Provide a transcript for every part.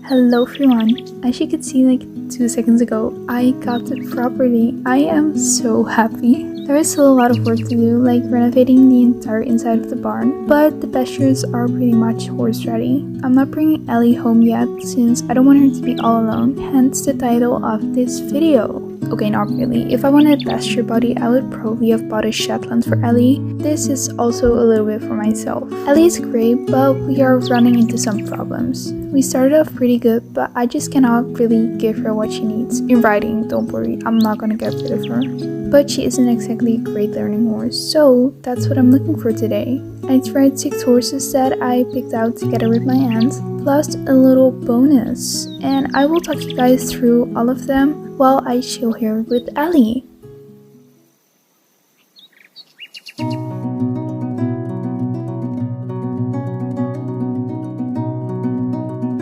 Hello everyone! As you could see like 2 seconds ago, I got the property. I am so happy. There is still a lot of work to do, like renovating the entire inside of the barn, but the pastures are pretty much horse ready. I'm not bringing Ellie home yet since I don't want her to be all alone, hence the title of this video. Okay, not really. If I wanted a pasture body, I would probably have bought a Shetland for Ellie. This is also a little bit for myself. Ellie is great, but we are running into some problems. We started off pretty good, but I just cannot really give her what she needs. In riding, don't worry, I'm not gonna get rid of her. But she isn't exactly a great learning horse, so that's what I'm looking for today. I tried 6 horses that I picked out together with my aunt, plus a little bonus. And I will talk you guys through all of them while I chill here with Ellie.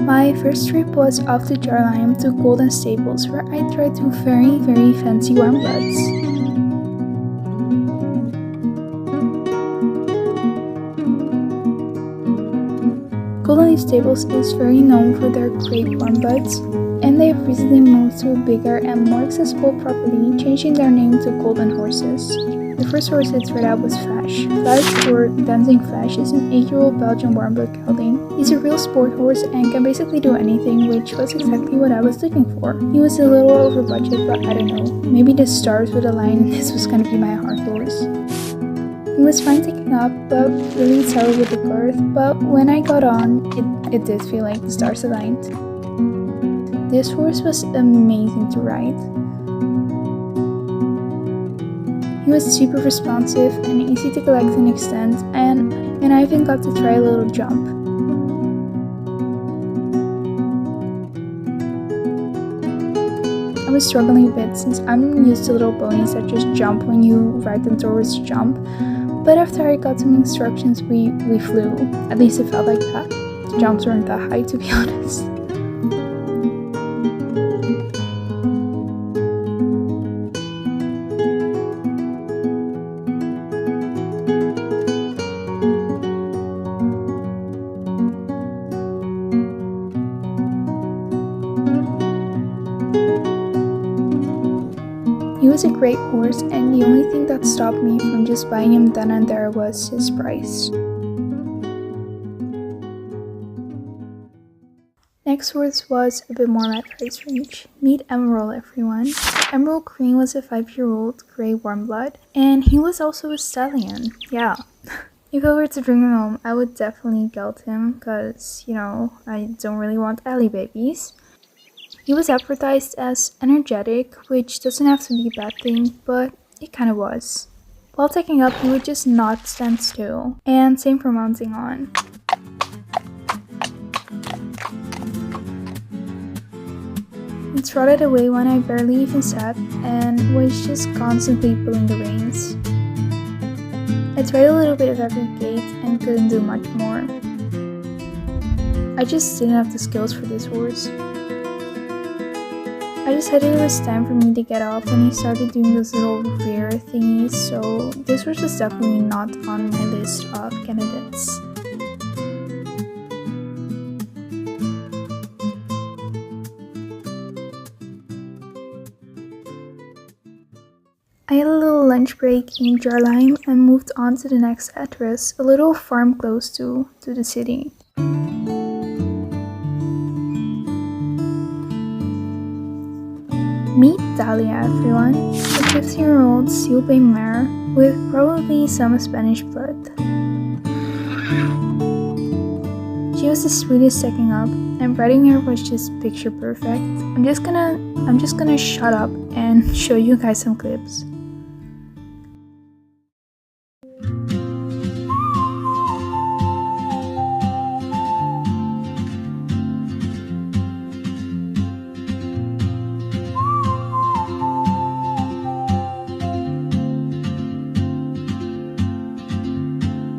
My first trip was off to Jarlheim to Golden Stables, where I tried 2 very fancy warm bloods. Golden Leaf Stables is very known for their great warm bloods, and they have recently moved to a bigger and more accessible property, changing their name to Golden Horses. The first horse I tried out was Flash. Flash, or Dancing Flash, is an 8-year-old Belgian warmblood gelding. He's a real sport horse and can basically do anything, which was exactly what I was looking for. He was a little over budget, but I don't know. Maybe the stars would align and this was gonna be my heart horse. He was fine taking up, but really sorry with the girth, but when I got on, it did feel like the stars aligned. This horse was amazing to ride. He was super responsive and easy to collect and extend, and I even got to try a little jump. I was struggling a bit since I'm used to little ponies that just jump when you ride them towards the jump, but after I got some instructions we flew. At least it felt like that. The jumps weren't that high, to be honest. He was a great horse, and the only thing that stopped me from just buying him then and there was his price. Next horse was a bit more my price range. Meet Emerald, everyone. Emerald Green was a 5-year-old grey warmblood, and he was also a stallion. Yeah. If I were to bring him home, I would definitely gelt him, because, you know, I don't really want Ellie babies. He was advertised as energetic, which doesn't have to be a bad thing, but it kind of was. While taking up, he would just not stand still, and same for mounting on. He trotted away when I barely even sat, and was just constantly pulling the reins. I tried a little bit of every gait and couldn't do much more. I just didn't have the skills for this horse. I decided it was time for me to get off when he started doing those little rear thingies, so this horse was definitely not on my list of candidates. I had a little lunch break in Jarlheim and moved on to the next address, a little farm close to the city. Meet Dahlia, everyone, a 15-year-old Seal Bay mare with probably some Spanish blood. She was the sweetest taking up, and riding her was just picture perfect. I'm just gonna shut up and show you guys some clips.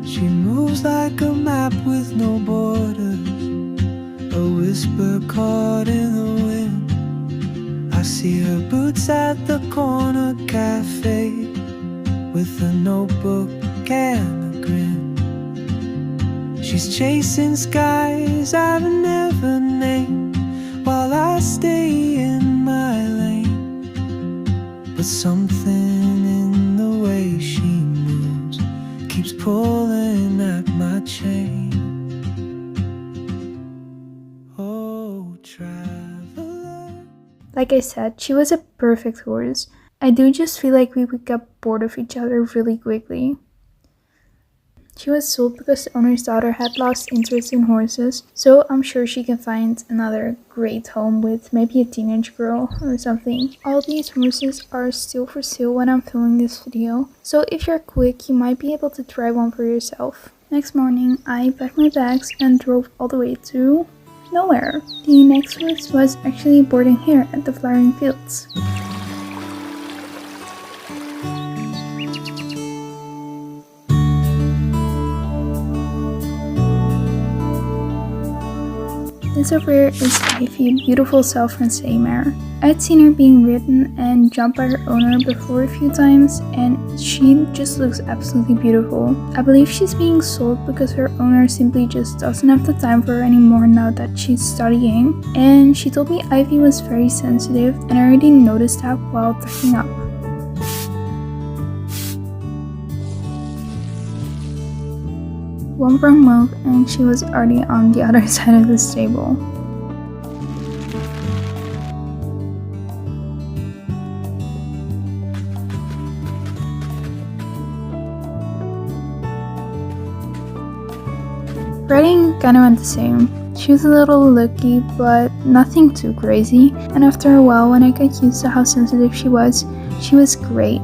She moves like a map with no borders, a whisper caught in the wind. I see her boots at the corner cafe, with a notebook and a grin. She's chasing skies I've never named, I stay in my lane, but something in the way she moves keeps pulling at my chain. Oh, traveler. Like I said, she was a perfect horse. I do just feel like we would get bored of each other really quickly. She was sold because the owner's daughter had lost interest in horses, so I'm sure she can find another great home with maybe a teenage girl or something. All these horses are still for sale when I'm filming this video, so if you're quick, you might be able to try one for yourself. Next morning, I packed my bags and drove all the way to nowhere. The next horse was actually boarding here at the flowering fields. This over here is Ivy, a beautiful South Francais mare. I'd seen her being ridden and jumped by her owner before a few times, and she just looks absolutely beautiful. I believe she's being sold because her owner simply just doesn't have the time for her anymore now that she's studying, and she told me Ivy was very sensitive, and I already noticed that while tucking up. One wrong move and she was already on the other side of the stable. Riding kinda went the same. She was a little lucky, but nothing too crazy, and after a while when I got used to how sensitive she was great.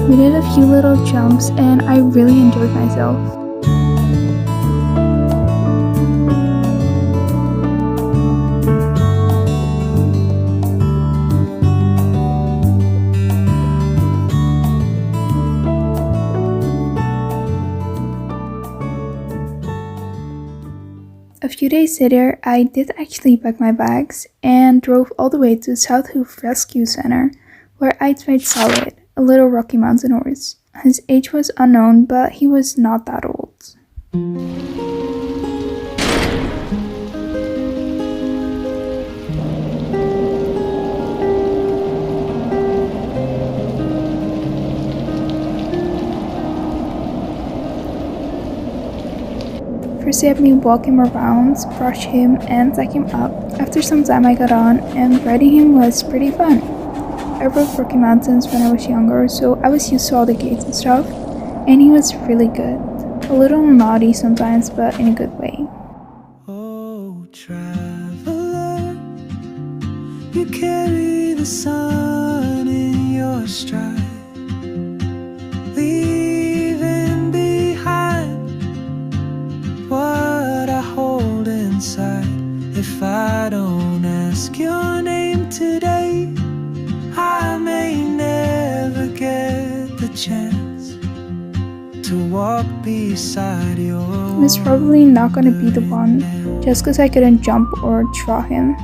We did a few little jumps and I really enjoyed myself. A few days later, I did actually pack my bags and drove all the way to South Hoof Rescue Center, where I tried Solid, a little Rocky Mountain horse. His age was unknown, but he was not that old. First he had me walk him around, brush him, and take him up. After some time I got on, and riding him was pretty fun. I rode Rocky Mountains when I was younger, so I was used to all the gates and stuff, and he was really good. A little naughty sometimes, but in a good way. Oh, traveler, you carry the sun in your stride, leaving behind what I hold inside. If I don't ask your name today, I may never get the chance to walk beside your. I was probably not gonna be the one, just cause I couldn't jump or draw him.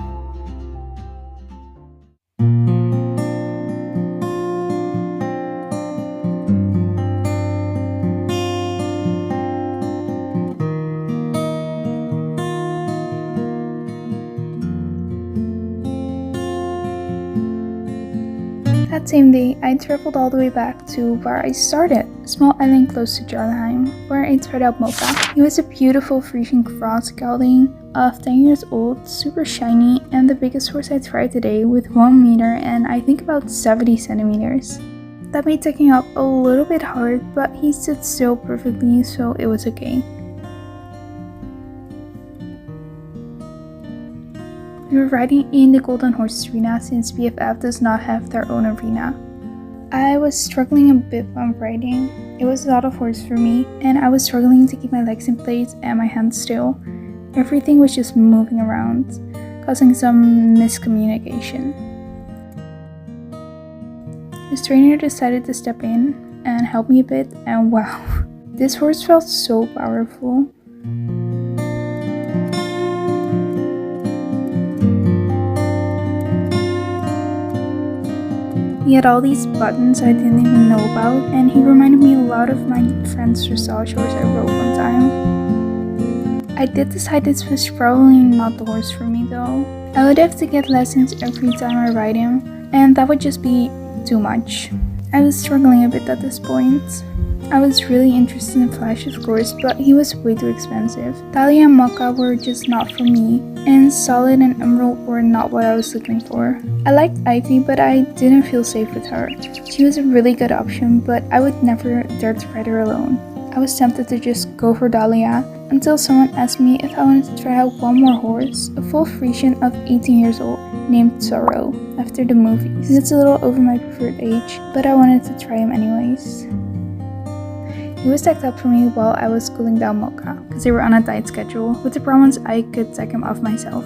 That same day, I traveled all the way back to where I started, a small island close to Jarnheim, where I tried out Mocha. He was a beautiful Frisian cross gelding of 10 years old, super shiny, and the biggest horse I tried today with 1 meter and I think about 70 centimeters. That made taking up a little bit hard, but he stood still perfectly, so it was okay. We were riding in the Golden Horse Arena since BFF does not have their own arena. I was struggling a bit while riding. It was a lot of horse for me, and I was struggling to keep my legs in place and my hands still. Everything was just moving around, causing some miscommunication. His trainer decided to step in and help me a bit, and wow, this horse felt so powerful. He had all these buttons I didn't even know about, and he reminded me a lot of my friend's dressage horse I rode one time. I did decide this was probably not the horse for me though. I would have to get lessons every time I ride him, and that would just be too much. I was struggling a bit at this point. I was really interested in Flash of course, but he was way too expensive. Dahlia and Mocha were just not for me, and Solid and Emerald were not what I was looking for. I liked Ivy, but I didn't feel safe with her. She was a really good option, but I would never dare to ride her alone. I was tempted to just go for Dahlia, until someone asked me if I wanted to try out one more horse, a full Frisian of 18 years old, named Zorro, after the movie. It's a little over my preferred age, but I wanted to try him anyways. He was tacked up for me while I was cooling down Mocha, because they were on a diet schedule, with the promise I could take him off myself.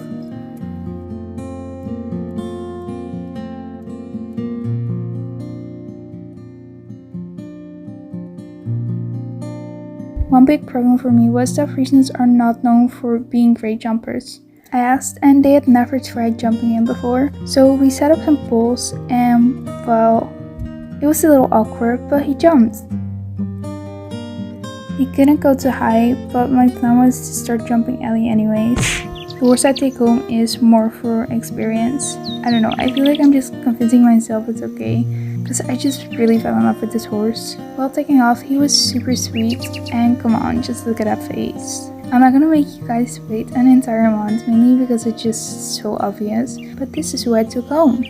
One big problem for me was that Frisians are not known for being great jumpers. I asked and they had never tried jumping in before, so we set up some poles and, well, it was a little awkward, but he jumped. He couldn't go too high, but my plan was to start jumping Ellie anyways. The horse I take home is more for experience. I don't know, I feel like I'm just convincing myself it's okay, because I just really fell in love with this horse. While taking off, he was super sweet, and come on, just look at that face. I'm not gonna make you guys wait an entire month, mainly because it's just so obvious, but this is who I took home.